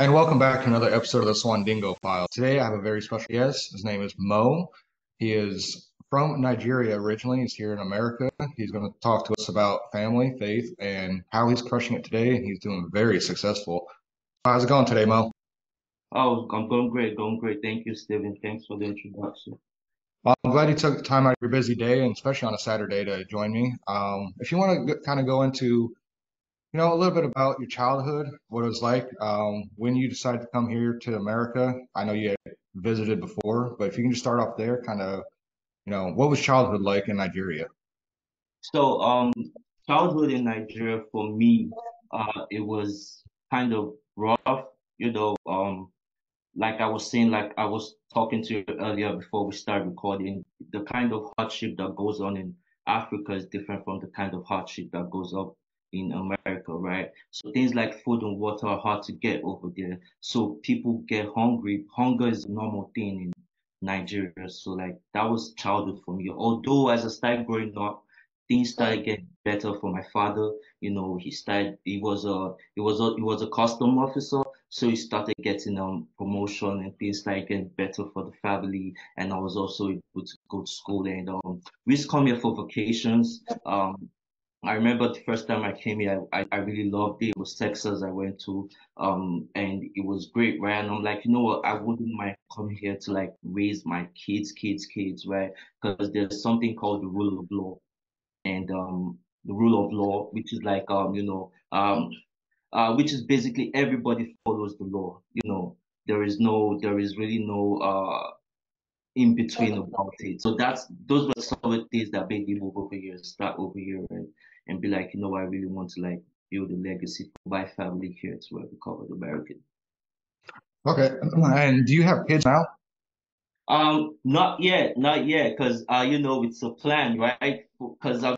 And welcome back to another episode of the Swandingo Files. Today I have a very special guest. His name is Mo. He is from Nigeria originally. He's here in America. He's going to talk to us about family, faith, and how he's crushing it today. And he's doing very successful. How's it going today, Mo? Oh, I'm going great, going great. Thank you, Stephen. Thanks for the introduction. Well, I'm glad you took the time out of your busy day, and especially on a Saturday, to join me. If you want to kind of go into, a little bit about your childhood, what it was like when you decided to come here to America. I know you had visited before, but if you can just start off there, kind of, what was childhood like in Nigeria? So, childhood in Nigeria for me, it was kind of rough, you know, like I was saying, like I was talking to you earlier before we start recording, the kind of hardship that goes on in Africa is different from the kind of hardship that goes up in America, right? So things like food and water are hard to get over there. So people get hungry. Hunger is a normal thing in Nigeria. So like that was childhood for me. Although as I started growing up, things started getting better for my father. He was a custom officer. So he started getting promotion and things started getting better for the family. And I was also able to go to school and we used to come here for vacations. I remember the first time I came here, I really loved it. It was Texas I went to, and it was great, right? And I'm like, you know what? I wouldn't mind coming here to like raise my kids, right? Because there's something called the rule of law, and the rule of law, which is like which is basically everybody follows the law. There is really no in between about it. So those were some of the things that made me move over here, start over here, and be like, I really want to like build a legacy for my family here to where we call it American. Okay. And do you have kids now? Not yet, because it's a plan, right? Because I'm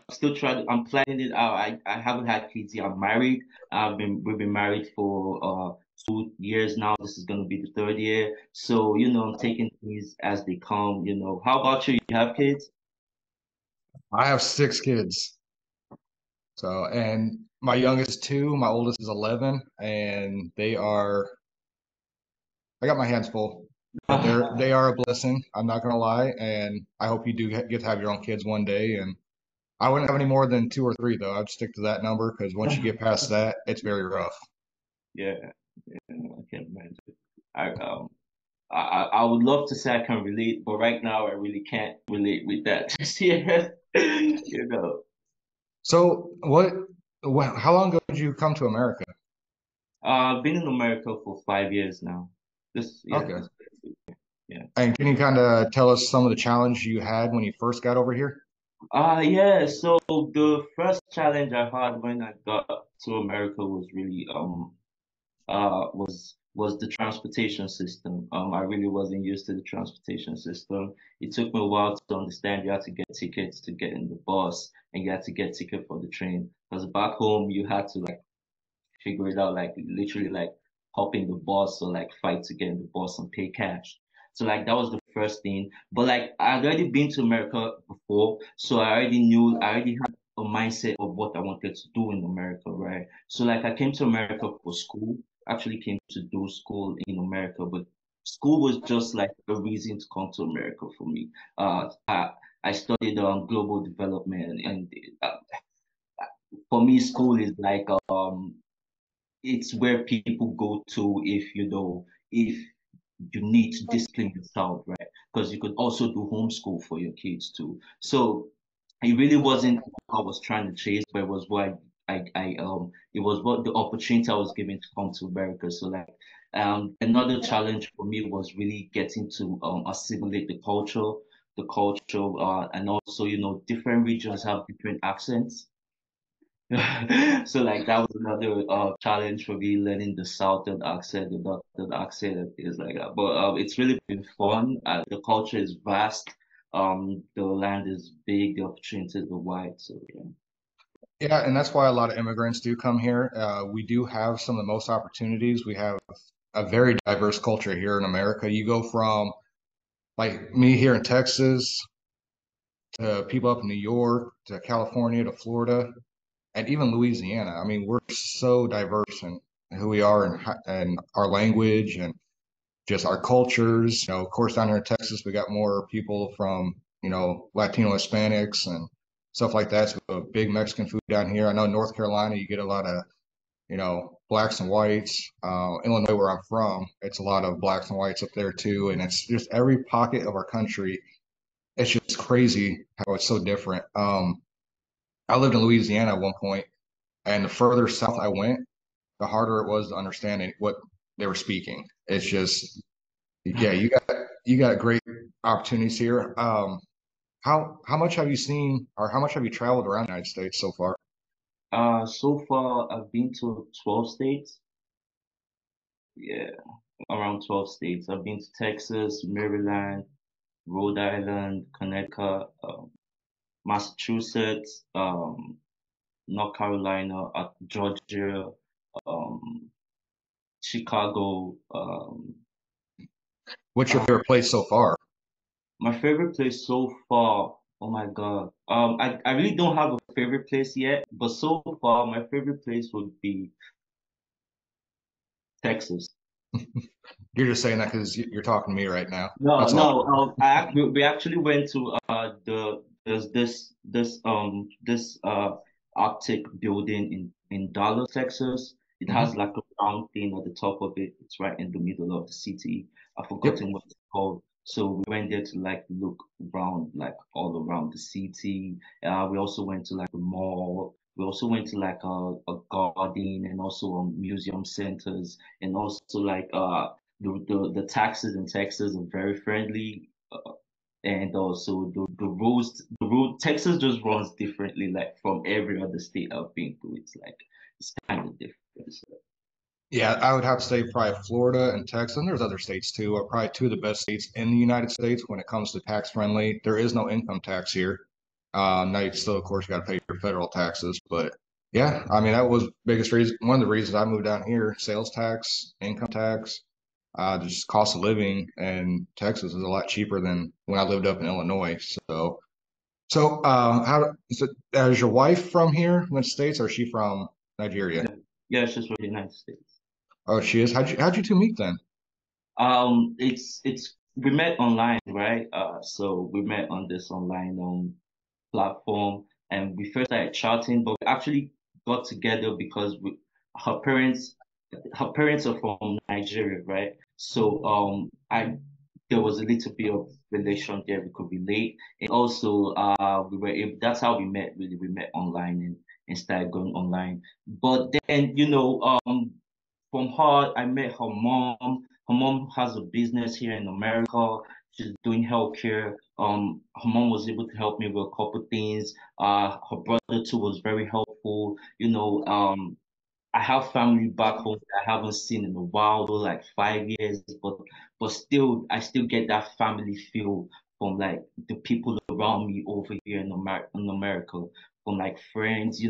planning it out. I haven't had kids yet. I'm married. We've been married for 2 years now. This is gonna be the third year. So, I'm taking things as they come. How about you? You have kids? I have six kids. So, and my youngest is two, my oldest is 11, and I got my hands full, but they are a blessing. I'm not gonna lie, and I hope you do get to have your own kids one day. And I wouldn't have any more than two or three though. I'd stick to that number because once you get past that, it's very rough. Yeah, yeah, I can imagine. I um I would love to say I can relate, but right now I really can't relate with that just yet. You know. So, how long ago did you come to America? I've been in America for 5 years now. Okay. This, yeah. And can you kind of tell us some of the challenge you had when you first got over here? Yeah. So the first challenge I had when I got to America was really was the transportation system. I really wasn't used to the transportation system. It took me a while to understand you had to get tickets to get in the bus and you had to get ticket for the train. Because back home you had to like figure it out, like literally like hop in the bus or like fight to get in the bus and pay cash. So like that was the first thing. But like I'd already been to America before, so I already had a mindset of what I wanted to do in America, right? So like I came to America for school, actually came to do school in America, but school was just like a reason to come to America for me. I studied global development and for me school is like it's where people go to if you need to discipline yourself, right? Because you could also do homeschool for your kids too. So it really wasn't what I was trying to chase, but it was what it was what the opportunity I was given to come to America. So like another challenge for me was really getting to assimilate the culture, and also different regions have different accents. So like that was another challenge for me learning the southern accent, the northern accent, and things like that. But it's really been fun. The culture is vast. The land is big. The opportunities are wide. So yeah. Yeah, and that's why a lot of immigrants do come here. We do have some of the most opportunities. We have a very diverse culture here in America. You go from like me here in Texas to people up in New York to California to Florida and even Louisiana. I mean, we're so diverse who we are and our language and just our cultures. Of course, down here in Texas, we got more people from, Latino Hispanics and stuff like that. So a big Mexican food down here. I know North Carolina, you get a lot of, blacks and whites. Illinois, where I'm from, it's a lot of blacks and whites up there too. And it's just every pocket of our country. It's just crazy how it's so different. I lived in Louisiana at one point, and the further south I went, the harder it was to understand what they were speaking. It's just, yeah, you got great opportunities here. How much have you seen, or how much have you traveled around the United States so far? So far I've been to 12 states. Yeah, around 12 states. I've been to Texas, Maryland, Rhode Island, Connecticut, Massachusetts, North Carolina, Georgia, um, Chicago. What's your Uh, favorite place so far? my favorite place so far, oh my God. I really don't have a favorite place yet, but so far my favorite place would be Texas. You're just saying that because you're talking to me right now. No, That's all. no. We actually went to there's this Arctic building in Dallas, Texas. It has Hmm. like a round thing at the top of it. It's right in the middle of the city. I've Yep. forgotten what it's called. So we went there to like look around, like all around the city. We also went to like a mall. We also went to like a garden and also museum centers and also like the taxes in Texas are very friendly, and also the road Texas just runs differently, like from every other state I've been to. It's kind of different. So, Yeah, I would have to say probably Florida and Texas, and there's other states too, are probably two of the best states in the United States when it comes to tax friendly. There is no income tax here. Now you still, of course, got to pay your federal taxes, but yeah, I mean that was biggest reason. One of the reasons I moved down here: sales tax, income tax, just cost of living, and Texas is a lot cheaper than when I lived up in Illinois. Is your wife from here in the States, or is she from Nigeria? yeah, yeah, it's just for the United States. Oh, she is. How'd you two meet then? It's we met online, right? So we met on this online platform, and we first started chatting, but we actually got together because her parents her parents are from Nigeria, right? So I there was a little bit of relation there we could relate, and also we were able. That's how we met. Really, we met online and started going online. But then from her, I met her mom. Her mom has a business here in America. She's doing healthcare. Her mom was able to help me with a couple things. Her brother too was very helpful. I have family back home that I haven't seen in a while, though, like 5 years, but still, I still get that family feel from like the people around me over here in America, from like friends.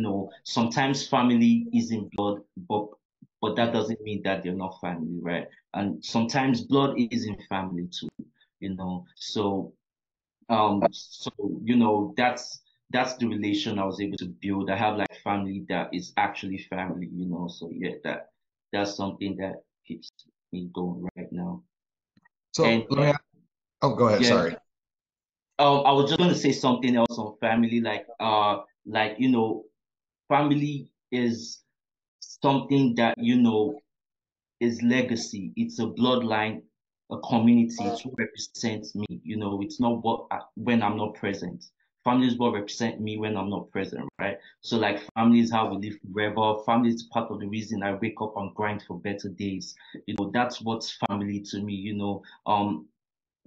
Sometimes family is in blood, but that doesn't mean that they're not family, right? And sometimes blood is in family too, So so that's the relation I was able to build. I have like family that is actually family. So yeah, that's something that keeps me going right now. And So let me. Oh, go ahead. yeah, Sorry. I was just gonna say something else on family, like family is something that is legacy. It's a bloodline, a community. It's what represents me. It's not when I'm not present. Family is what represents me when I'm not present, right? So like family is how we live forever. Family is part of the reason I wake up and grind for better days. That's what's family to me.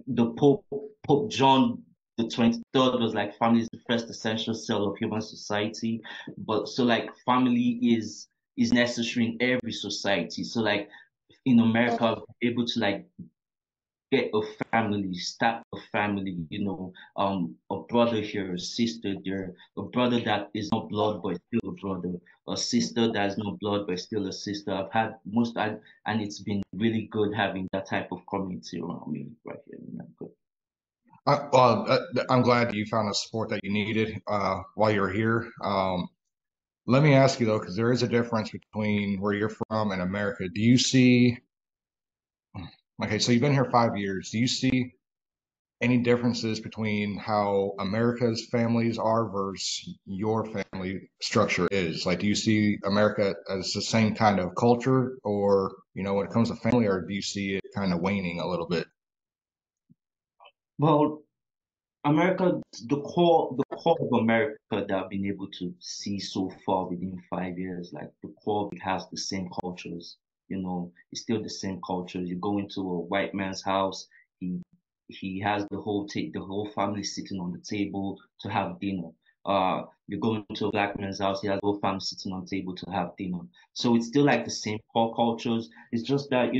The Pope John the 23rd was like family is the first essential cell of human society. But so like family is necessary in every society. So like in America, able to like get a family, start a family, a brother here, a sister there, a brother that is not blood but still a brother, a sister that's not blood but still a sister. I've had and it's been really good having that type of community around me right here in America. Well, I'm glad you found the support that you needed while you were here. let me ask you though, because there is a difference between where you're from and America. Do you see, okay, so you've been here 5 years. Do you see any differences between how America's families are versus your family structure is? Like, do you see America as the same kind of culture, or, when it comes to family, or do you see it kind of waning a little bit? Well, America, the core of America that I've been able to see so far within 5 years, like the core of it has the same cultures. It's still the same cultures. You go into a white man's house, he he has the whole family sitting on the table to have dinner. You go into a black man's house, he has the whole family sitting on the table to have dinner. So it's still like the same core cultures. It's just that,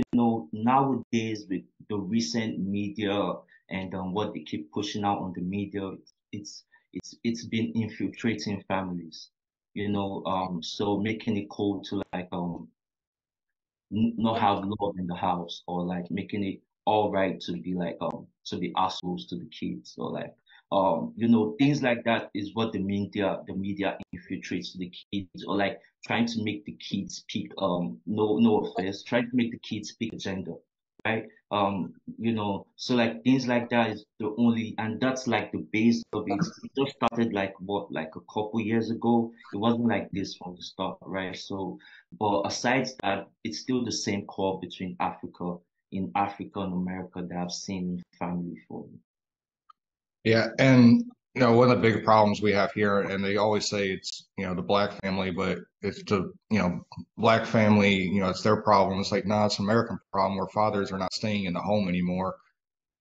nowadays with the recent media and what they keep pushing out on the media, it's it's been infiltrating families, so making it cool to like not have love in the house, or like making it all right to be like to be assholes to the kids, or like things like that is what the media infiltrates to the kids, or like trying to make the kids pick no offense, trying to make the kids pick a gender, right? So like things like that is the only, and that's like the base of it. It just started like what, like a couple years ago. It wasn't like this from the start, right? So, but aside that, it's still the same core between in Africa and America that I've seen in family for me. Yeah, and one of the big problems we have here, and they always say it's the black family, but it's the black family, it's their problem. It's like, nah, it's an American problem where fathers are not staying in the home anymore.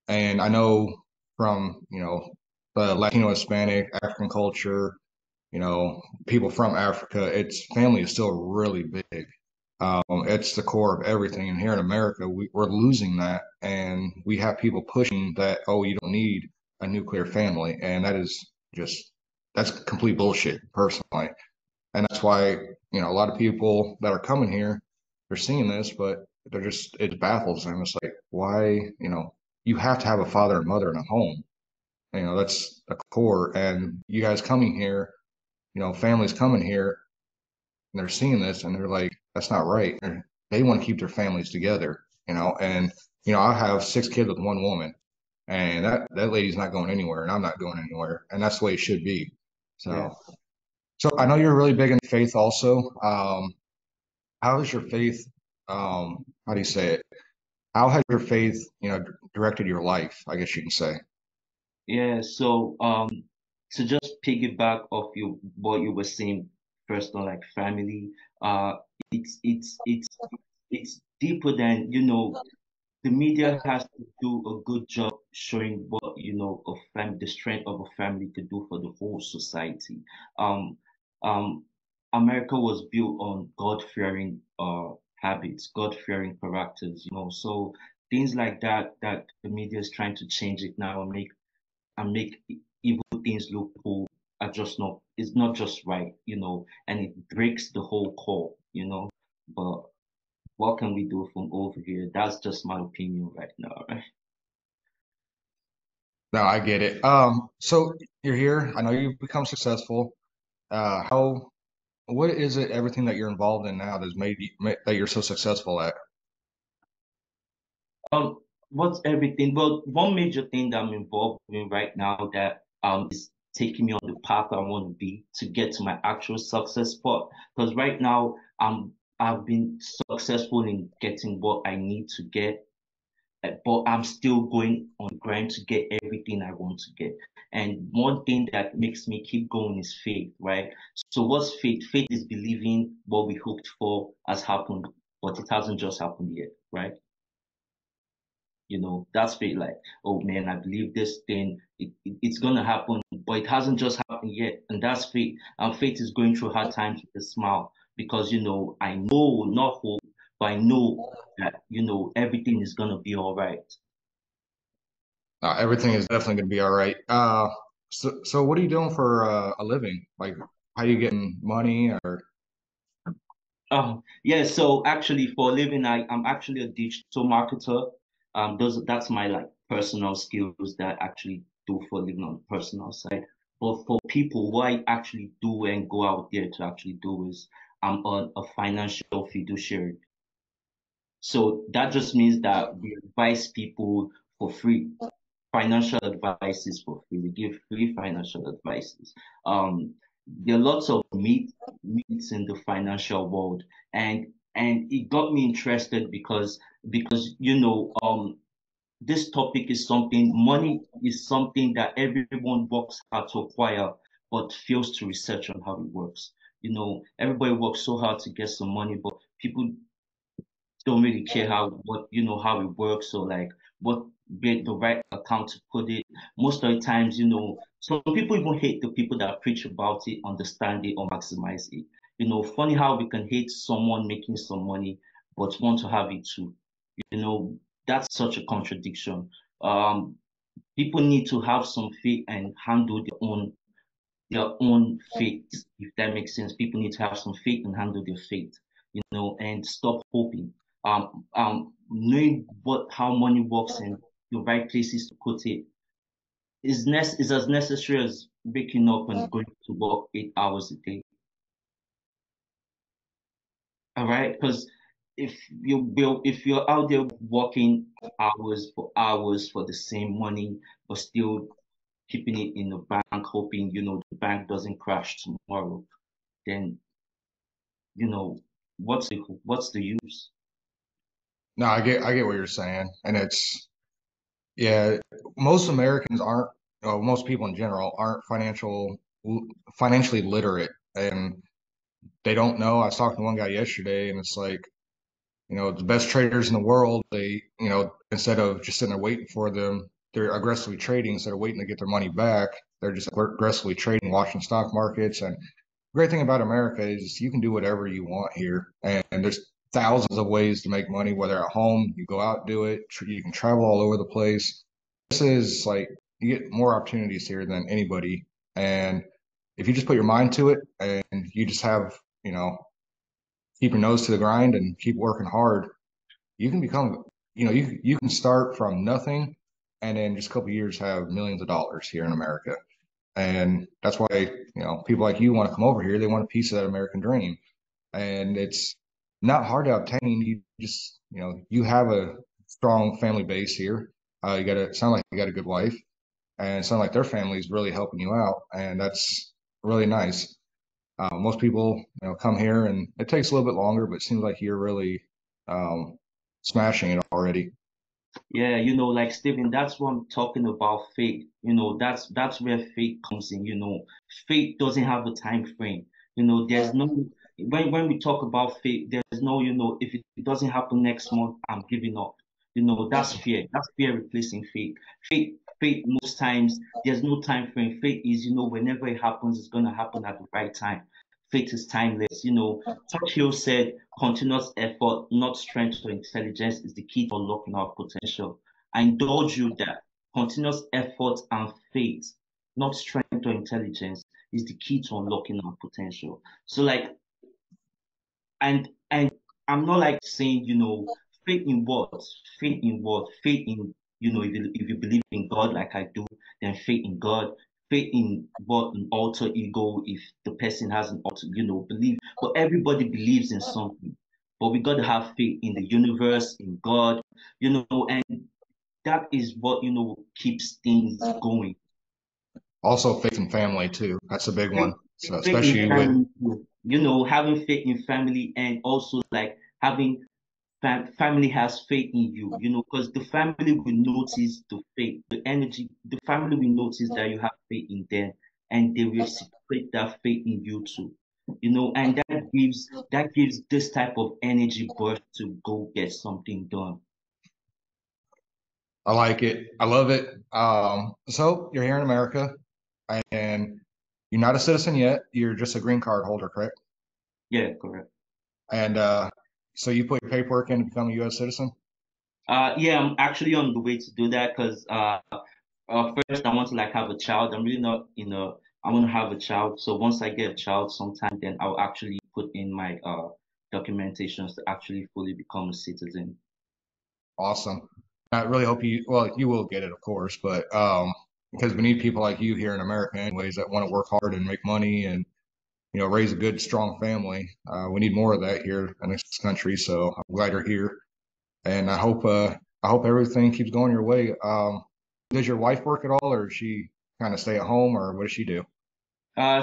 And I know from the Latino, Hispanic, African culture, people from Africa, its family is still really big. It's the core of everything. And here in America, we're losing that, and we have people pushing that. Oh, you don't need a nuclear family, and that's complete bullshit, personally. And that's why a lot of people that are coming here, they're seeing this, but it baffles them. It's like, why, you have to have a father and mother in a home. That's a core. And you guys coming here, families coming here, and they're seeing this and they're like, that's not right. They want to keep their families together, and I have 6 kids with one woman, and that lady's not going anywhere, and I'm not going anywhere, and that's the way it should be. Yeah. So I know you're really big in faith also. How has your faith, how do you say it? How has your faith, directed your life, I guess you can say? Yeah, so to just piggyback off what you were saying first on like family, uh it's it's it's it's deeper than, the media has to do a good job showing what, the strength of a family could do for the whole society. Um um America was built on God-fearing habits, God-fearing characters, so things like that the media is trying to change it now and make evil things look cool are just not it's not just right, and it breaks the whole core, But what can we do from over here? That's just my opinion right now, right? No, I get it. So you're here. I know you've become successful. How what is it, everything that you're involved in now that's that you're so successful at? Um, what's everything? Well, one major thing that I'm involved in right now that is taking me on the path I want to be to get to my actual success spot. Because right now I've been successful in getting what I need to get, but I'm still going on the grind to get everything I want to get. And one thing that makes me keep going is faith, right? So what's faith? Faith is believing what we hoped for has happened, but it hasn't just happened yet, right? That's faith. Like, oh man, I believe this thing, it's gonna happen, but it hasn't just happened yet. And that's faith. And faith is going through hard times with a smile because, I know, not hope, but I know that, everything is gonna be all right. Everything is definitely going to be all right. So what are you doing for a living? Like, how are you getting money? Or Yeah, so actually for a living, I'm actually a digital marketer. That's my like personal skills that I actually do for a living on the personal side. But for people, what I actually do and go out there to actually do is I'm on a financial fiduciary. So that just means that we advise people for free. Financial advices for free. We give free financial advices. There are lots of myths in the financial world, and it got me interested because this topic is something, money is something that everyone works hard to acquire, but fails to research on how it works. Everybody works so hard to get some money, but people don't really care how it works or like what the right account to put it. Most of the times, some people even hate the people that preach about it, understand it, or maximize it. Funny how we can hate someone making some money, but want to have it too. You know, that's such a contradiction. Um, People need to have some faith and handle their own fate, if that makes sense. People need to have some faith and handle their fate, and stop hoping. Knowing how money works and the right places to put it is as necessary as waking up and going to work 8 hours a day. All right, because if you're out there working hours for the same money, but still keeping it in the bank, hoping the bank doesn't crash tomorrow, then you know, what's the use? No, I get what you're saying, and it's yeah, most Americans aren't, most people in general aren't financially literate, and they don't know. I was talking to one guy yesterday, and it's like, the best traders in the world, they, instead of just sitting there waiting for them, they're aggressively trading instead of waiting to get their money back. They're just aggressively trading, watching stock markets. And the great thing about America is you can do whatever you want here, and there's thousands of ways to make money. Whether at home, you go out and do it. You can travel all over the place. This is like you get more opportunities here than anybody, and if you just put your mind to it and you just have, keep your nose to the grind and keep working hard, you can become, you can start from nothing and in just a couple of years have millions of dollars here in America. And that's why, people like you want to come over here. They want a piece of that American dream. And it's not hard to obtain. You just, you have a strong family base here. You got to sound like you got a good wife, and it sounds like their family is really helping you out. And that's really nice. Most people, come here and it takes a little bit longer, but it seems like you're really um, smashing it already. Yeah, like Stephen, that's what I'm talking about faith. That's where faith comes in. Faith doesn't have a time frame. There's no when we talk about faith, there's no, if it doesn't happen next month, I'm giving up. That's fear. That's fear replacing faith. Faith most times there's no time frame. Faith is, whenever it happens, it's gonna happen at the right time. Faith is timeless. Churchill said, continuous effort, not strength or intelligence, is the key to unlocking our potential. I indulge you that continuous effort and faith, not strength or intelligence, is the key to unlocking our potential. So, like, and I'm not like saying, faith in what? Faith in what? Faith in, if you believe in God like I do, then faith in God. Faith in what, an alter ego, if the person has an alter, believe. But everybody believes in something. But we got to have faith in the universe, in God, and that is what, keeps things going. Also, faith and family too. That's a big Faith, one. So faith in especially with family, having faith in family, and also like having family has faith in you, because the family will notice the faith, the energy, the family will notice that you have faith in them, and they reciprocate that faith in you too. And that gives this type of energy burst to go get something done. I like it. I love it. So you're here in America and you're not a citizen yet. You're just a green card holder, correct? Yeah, correct. And so you put your paperwork in to become a U.S. citizen. Yeah, I'm actually on the way to do that because first I want to like have a child. I'm really not, I want to have a child. So once I get a child sometime, then I'll actually put in my documentations to actually fully become a citizen. Awesome. I really hope you, well, you will get it, of course, but because we need people like you here in America, anyways, that want to work hard and make money and raise a good, strong family. We need more of that here in this country. So I'm glad you're here, and I hope everything keeps going your way. Does your wife work at all, or does she kind of stay at home, or what does she do?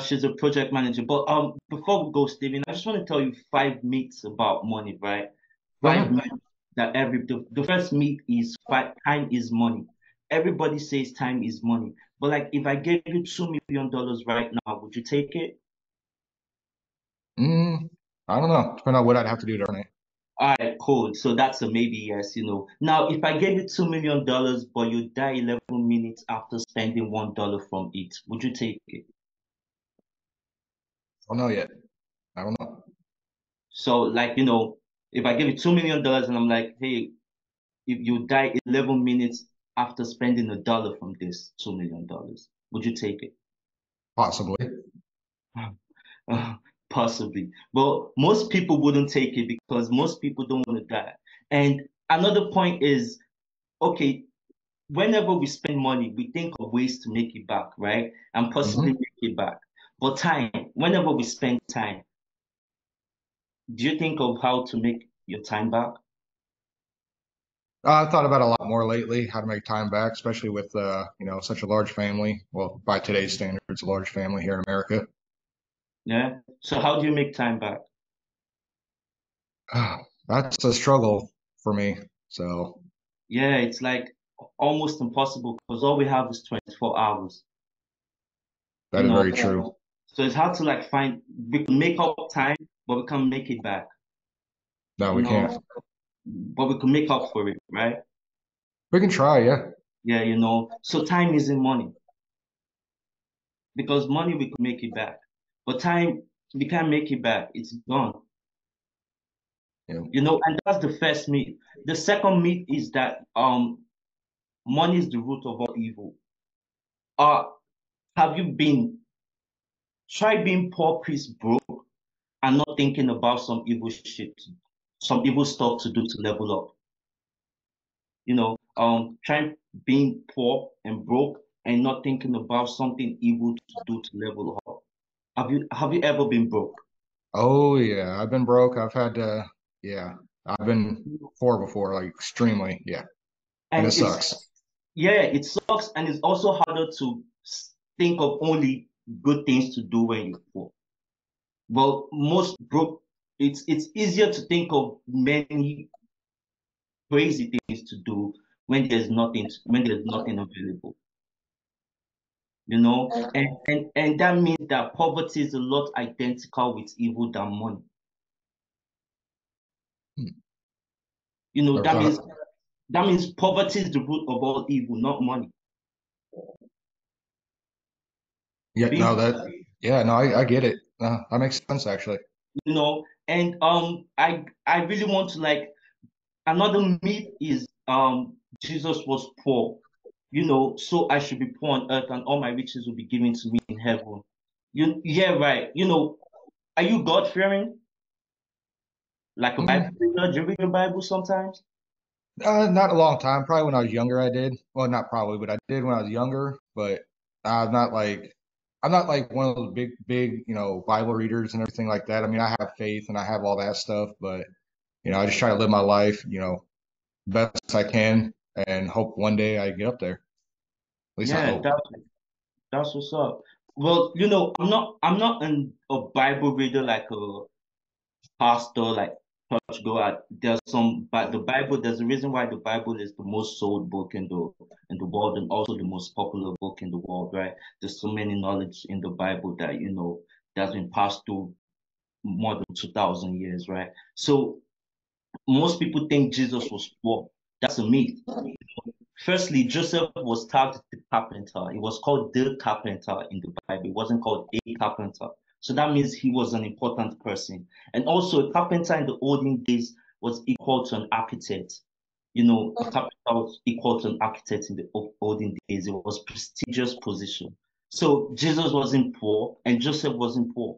She's a project manager. But before we go, Steven, I just want to tell you five myths about money, right? Go Five ahead. myths that the first myth is time is money. Everybody says time is money. But like if I gave you $2 million right now, would you take it? Mm, I don't know. Depending on what I'd have to do to earn it. All right, cool. So that's a maybe yes. Now, if I gave you $2 million, but you die 11 minutes after spending $1 from it, would you take it? I don't know yet. I don't know. So, like, if I give you $2 million and I'm like, hey, if you die 11 minutes after spending $1 from this $2 million, would you take it? Possibly. Possibly. But most people wouldn't take it because most people don't want to die. And another point is, okay, whenever we spend money, we think of ways to make it back, right? And possibly Hmm. make it back. But time, whenever we spend time, do you think of how to make your time back? I've thought about it a lot more lately, how to make time back, especially with such a large family. Well, by today's standards, a large family here in America. Yeah. So how do you make time back? That's a struggle for me. So Yeah, it's like almost impossible because all we have is 24 hours, you that is know. very true. So it's hard to like we can make up time, but we can't make it back, No, you we know, can't. but we can make up for it, right? We can try, yeah. Yeah. So time isn't money because money we can make it back, but time we can't make it back. It's gone, Yeah. and that's the first myth. The second myth is that money is the root of all evil. Uh, have you been try being poor, please, broke, and not thinking about some evil stuff to do to level up? Trying being poor and broke and not thinking about something evil to do to level up. Have you ever been broke? Oh yeah, I've been broke. Yeah, I've been poor before, like extremely, yeah, and it And it's sucks. yeah, it sucks, and it's also harder to think of only good things to do when you're poor. Well, most broke, it's easier to think of many crazy things to do when there's nothing available. And that means that poverty is a lot identical with evil than money. Hmm. You know, Never that thought. means that means poverty is the root of all evil, not money. Yeah, no, Being, yeah, no, I get it. That makes sense actually. and I really want to like another myth is Jesus was poor. So I should be poor on earth and all my riches will be given to me in heaven. Yeah, right. Are you God fearing? Like a Bible Mm, reader? Do you read your Bible sometimes? not a long time. Probably when I was younger, I did. Well, not probably, but I did when I was younger. But I'm not like I'm not like one of those big, Bible readers and everything like that. I mean, I have faith and I have all that stuff, but I just try to live my life, best I can, and hope one day I get up there. At least I Yeah, hope. that's what's up. Well, I'm not a Bible reader like a pastor, like church goer. But the Bible, there's a reason why the Bible is the most sold book in the world and also the most popular book in the world, right? There's so many knowledge in the Bible that that's been passed through more than 2,000 years, right? So most people think Jesus was poor. That's a myth. Firstly, Joseph was tagged the carpenter. It was called the carpenter in the Bible. It wasn't called a carpenter. So that means he was an important person. And also, a carpenter in the olden days was equal to an architect. A carpenter was equal to an architect in the olden days. It was prestigious position. So Jesus wasn't poor and Joseph wasn't poor.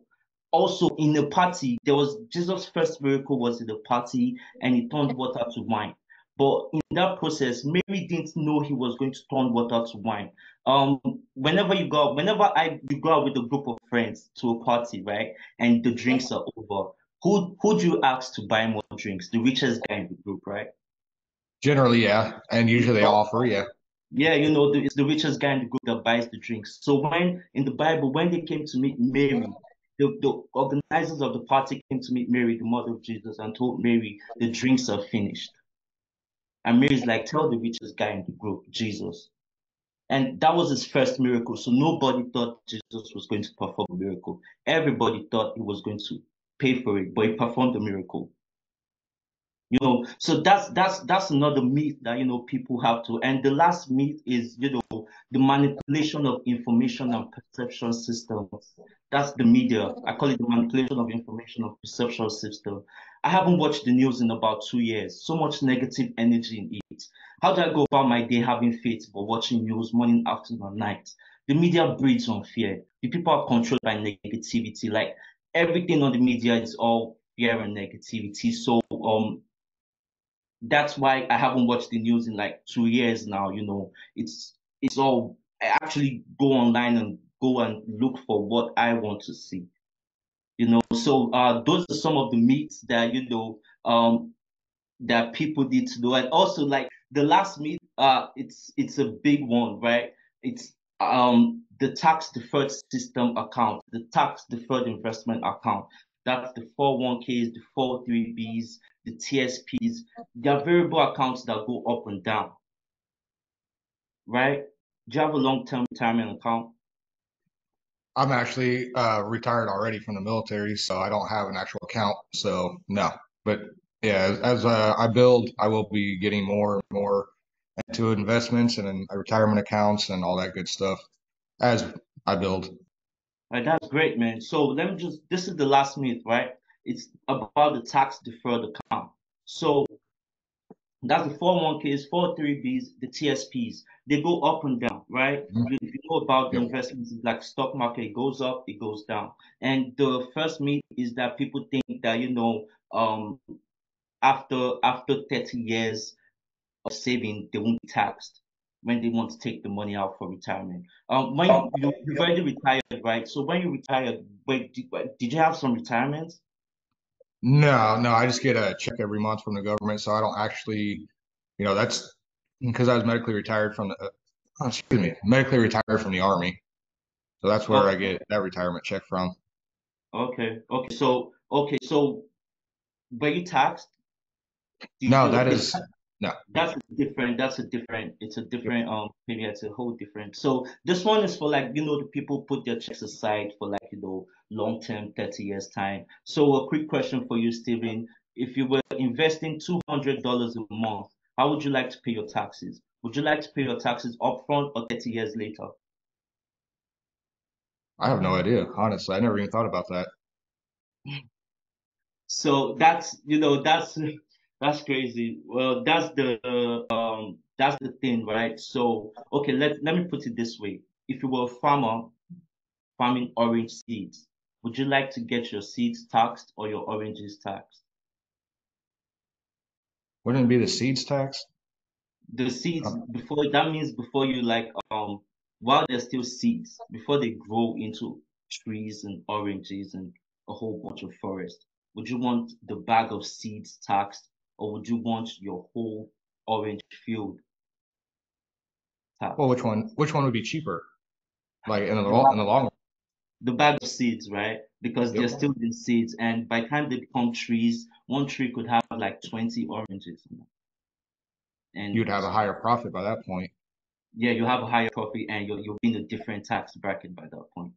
Also, in the party, there was Jesus' first miracle was in the party and he turned water to wine. But in that process, Mary didn't know he was going to turn water to wine. Um, whenever you go out with a group of friends to a party, right, and the drinks are over, who do you ask to buy more drinks? The richest guy in the group, right? Generally, yeah, and usually they offer, yeah. Yeah, it's the richest guy in the group that buys the drinks. So when in the Bible, when they came to meet Mary, the organizers of the party came to meet Mary, the mother of Jesus, and told Mary the drinks are finished. And Mary's like, tell the richest guy in the group, Jesus. And that was his first miracle. So nobody thought Jesus was going to perform a miracle. Everybody thought he was going to pay for it, but he performed the miracle. So that's another myth that people have to. And the last myth is the manipulation of information and perception systems. That's the media. I call it the manipulation of information and perception system. I haven't watched the news in about 2 years. So much negative energy in it. How do I go about my day having faith but watching news morning, afternoon, and night? The media breeds on fear. The people are controlled by negativity. Like everything on the media is all fear and negativity. So that's why I haven't watched the news in like 2 years now. It's all I actually go online and go and look for what I want to see. So those are some of the myths that that people need to know. And also like the last myth, it's a big one, right? It's the tax deferred system account, the tax deferred investment account. That's the 401ks, the 403bs, the TSPs. They are variable accounts that go up and down, right? Do you have a long-term retirement account? I'm actually retired already from the military, so I don't have an actual account. So no, but yeah, as I build, I will be getting more and more into investments and retirement accounts and all that good stuff as I build. Right, that's great, man. So this is the last myth, right? It's about the tax deferred account. So that's the 401ks, 403bs, the TSPs. They go up and down, right? Mhm. If you know about the Yep. investments, like stock market, it goes up, it goes down. And the first myth is that people think that, after 30 years of saving, they won't be taxed when they want to take the money out for retirement. When you've already retired, right? So when you retired, did you have some retirement? No, no, I just get a check every month from the government, so I don't actually, that's because I was medically retired from the, excuse me, medically retired from the Army. So that's where I Okay, get that retirement check from. okay. So were you taxed? Did No, you? that Okay, is no. it's a Yep. different period. It's a whole different. So this one is for like the people put their checks aside for like long term 30 years time. So a quick question for you, Stephen. If you were investing $200 a month, how would you like to pay your taxes? Would you like to pay your taxes upfront or 30 years later? I have no idea, honestly. I never even thought about that. So that's crazy. Well, that's the thing, right? So okay, let me put it this way. If you were a farmer farming orange seeds, would you like to get your seeds taxed or your oranges taxed? Wouldn't it be the seeds tax? The seeds Um, before that means before you like while they're still seeds, before they grow into trees and oranges and a whole bunch of forest, would you want the bag of seeds taxed or would you want your whole orange field well, taxed? which one would be cheaper? Like The bag, in the long run. the bag of seeds, right? Because they're Yep. still in seeds, and by the time they become trees, one tree could have like 20 oranges in it. You'd And have a higher profit by that point. yeah, you have a higher profit and you'll be in a different tax bracket by that point.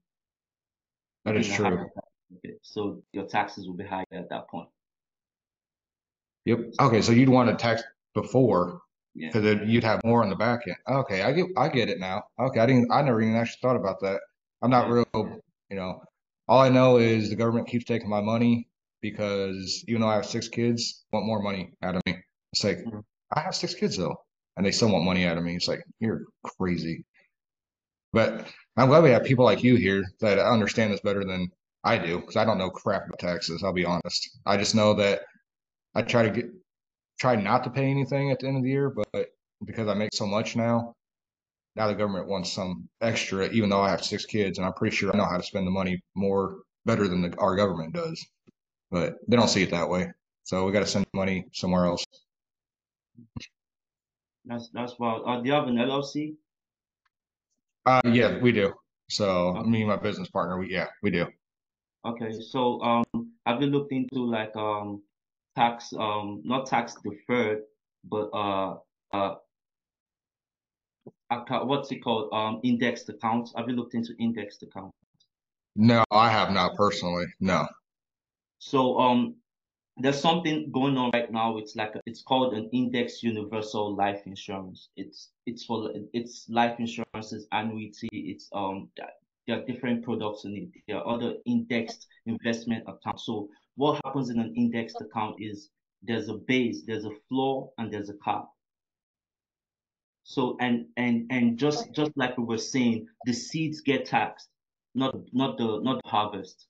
You'll That be is in a higher true. tax bracket. So your taxes will be higher at that point. Yep. Okay, so you'd want to tax before Yeah. because you'd have more on the back end. Okay, I get it now. Okay, I never even actually thought about that. I'm not Yeah. real, you know, all I know is the government keeps taking my money because even though I have 6 kids, want more money out of me. It's like Mhm. I have 6 kids though, and they still want money out of me. It's like you're crazy. But I'm glad we have people like you here that understand this better than I do because I don't know crap about taxes. I'll be honest. I just know that I try to get tried not to pay anything at the end of the year, but because I make so much now the government wants some extra, even though I have 6 kids, and I'm pretty sure I know how to spend the money more better than our government does. But they don't see it that way, so we got to send money somewhere else. That's wild. Do you have an LLC? Yeah, we do. So me Okay. and my business partner, we do. Okay. So have you looked into like tax not tax deferred, but uh account, what's it called? Indexed accounts. Have you looked into indexed accounts? No, I have not personally. No. So there's something going on right now. It's like it's called an index universal life insurance. It's life insurance's annuity. There are different products in it. There are other indexed investment accounts. So what happens in an indexed account is there's a base, there's a floor, and there's a cap. So and just like we were saying, the seeds get taxed, not the harvest.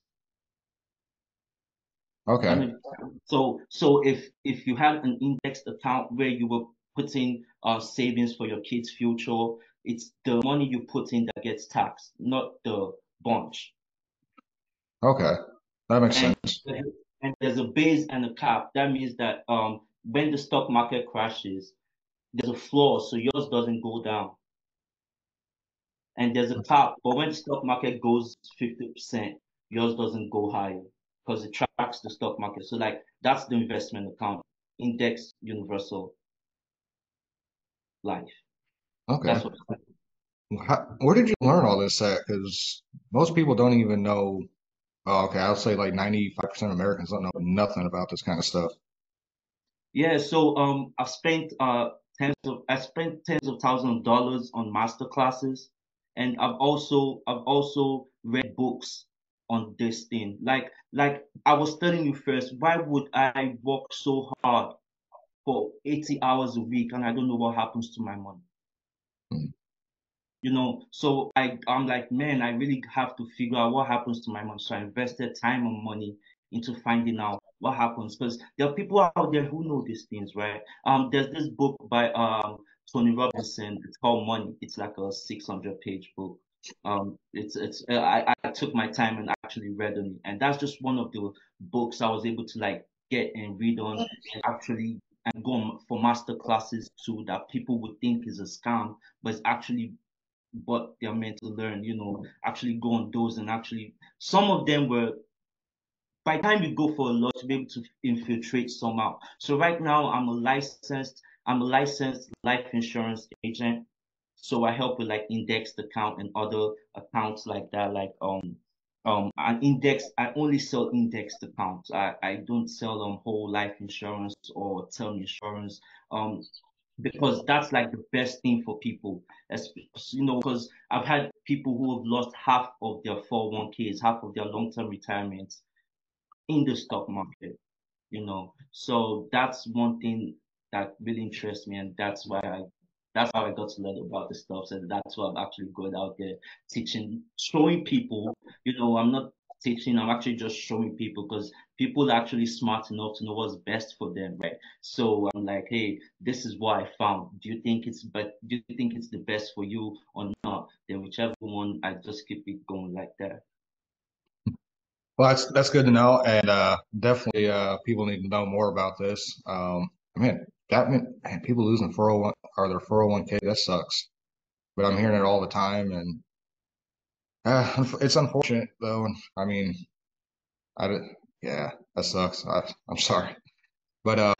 I Okay. don't know. So if you had an indexed account where you were putting savings for your kids' future, it's the money you put in that gets taxed, not the bunch. Okay. That makes And sense. and there's a base and a cap. That means that when the stock market crashes, there's a floor, so yours doesn't go down. And there's a cap, but when the stock market goes 50%, yours doesn't go higher because it tracks the stock market. So like that's the investment account, index universal life. Okay. That's what. Where did you learn all this at? Because most people don't even know. Oh, okay, I'll say like 95% of Americans don't know nothing about this kind of stuff. Yeah, so I spent tens of thousands of dollars on master classes, and I've also read books on this thing. Like I was telling you first, why would I work so hard for 80 hours a week and I don't know what happens to my money? Hmm. So I'm like, man, I really have to figure out what happens to my money. So I invested time and money into finding out what happens because there are people out there who know these things, right? There's this book by Tony Robinson. It's called Money. It's like a 600-page book. I took my time and actually read on it, and that's just one of the books I was able to like get and read on and actually and go on for master classes too that people would think is a scam, but it's actually what they're meant to learn, actually go on those and actually some of them were by the time you go for a lot to be able to infiltrate somehow. So right now I'm a licensed life insurance agent. So I help with like indexed account and other accounts like that, like an index. I only sell indexed accounts. I don't sell whole life insurance or term insurance. Um because that's like the best thing for people. Because I've had people who have lost half of their 401ks, half of their long-term retirements in the stock market. So that's one thing that really interests me, and that's how I got to learn about the stuff. So that's why I'm actually going out there teaching, showing people. I'm not teaching, I'm actually just showing people because people are actually smart enough to know what's best for them, right? So I'm like, hey, this is what I found. Do you think it's the best for you or not? Then whichever one, I just keep it going like that. Well, that's good to know, and definitely people need to know more about this. I mean, man, people losing 401 or their 401k, that sucks. But I'm hearing it all the time, and it's unfortunate though. And I mean, yeah, that sucks. I'm sorry, but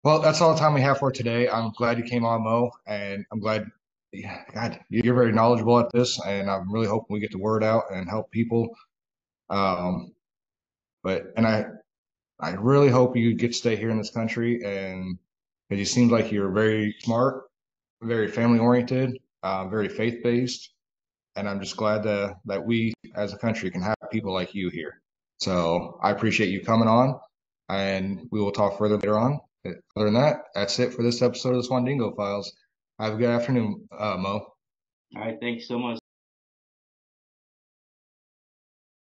well, that's all the time we have for today. I'm glad you came on, Mo, and I'm glad. Yeah, God, you're very knowledgeable at this, and I'm really hoping we get the word out and help people. Um, and I really hope you get to stay here in this country, and because you seem like you're very smart, very family oriented, very faith based, and I'm just glad that we as a country can have people like you here. So I appreciate you coming on, and we will talk further later on. Other than that, that's it for this episode of the Swandingo Files. Have a good afternoon, Mo. All right, thank you so much.